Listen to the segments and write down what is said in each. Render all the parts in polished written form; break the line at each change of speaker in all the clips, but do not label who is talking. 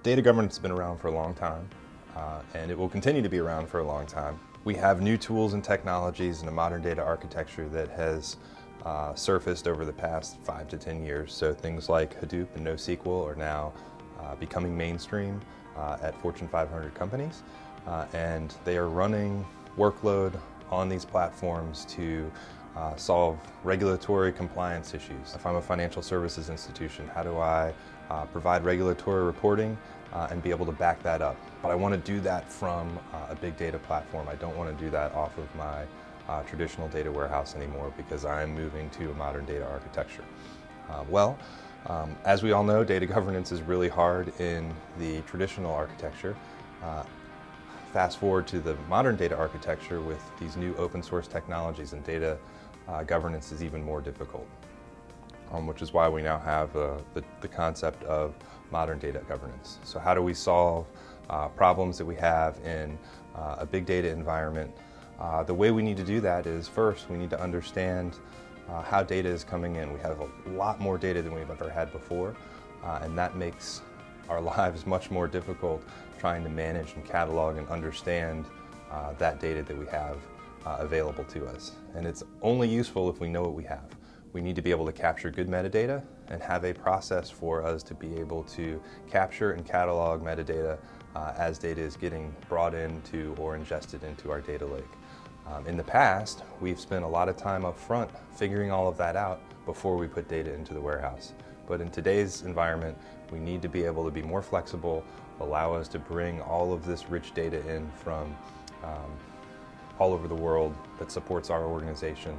Data governance has been around for a long time, and it will continue to be around for a long time. We have new tools and technologies and a modern data architecture that has surfaced over the past 5 to 10 years. So things like Hadoop and NoSQL are now becoming mainstream at Fortune 500 companies, and they are running workload on these platforms to solve regulatory compliance issues. If I'm a financial services institution, how do I provide regulatory reporting and be able to back that up? But I want to do that from a big data platform. I don't want to do that off of my traditional data warehouse anymore because I'm moving to a modern data architecture. As we all know, data governance is really hard in the traditional architecture. Fast forward to the modern data architecture with these new open source technologies, and data governance is even more difficult, which is why we now have the concept of modern data governance. So how do we solve problems that we have in a big data environment? The way we need to do that is, first, we need to understand how data is coming in. We have a lot more data than we've ever had before, and that makes our lives much more difficult trying to manage and catalog and understand that data that we have available to us. And it's only useful if we know what we have. We need to be able to capture good metadata and have a process for us to be able to capture and catalog metadata as data is getting brought into or ingested into our data lake. In the past, we've spent a lot of time up front figuring all of that out before we put data into the warehouse. But in today's environment, we need to be able to be more flexible, allow us to bring all of this rich data in from all over the world that supports our organization,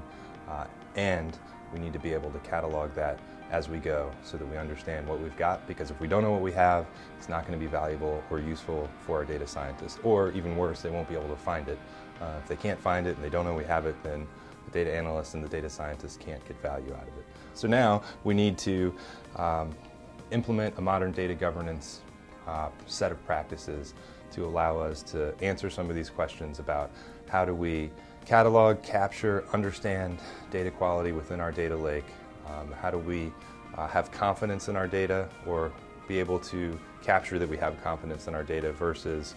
and we need to be able to catalog that as we go so that we understand what we've got, because if we don't know what we have, it's not going to be valuable or useful for our data scientists, or even worse, they won't be able to find it. If they can't find it and they don't know we have it, then the data analysts and the data scientists can't get value out of it. So now we need to implement a modern data governance set of practices to allow us to answer some of these questions about how do we catalog, capture, understand data quality within our data lake. How do we have confidence in our data, or be able to capture that we have confidence in our data versus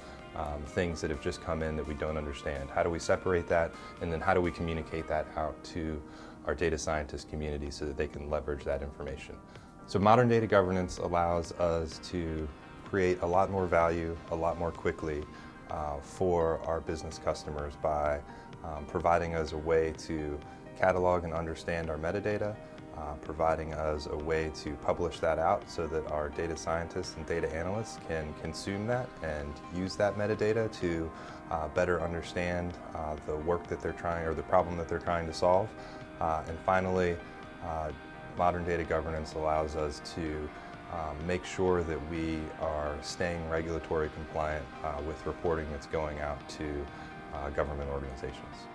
things that have just come in that we don't understand? How do we separate that, and then how do we communicate that out to our data scientist community so that they can leverage that information? So modern data governance allows us to create a lot more value, a lot more quickly for our business customers by providing us a way to catalog and understand our metadata, providing us a way to publish that out so that our data scientists and data analysts can consume that and use that metadata to better understand the work that they're trying, or the problem that they're trying to solve. And finally, modern data governance allows us to make sure that we are staying regulatory compliant with reporting that's going out to government organizations.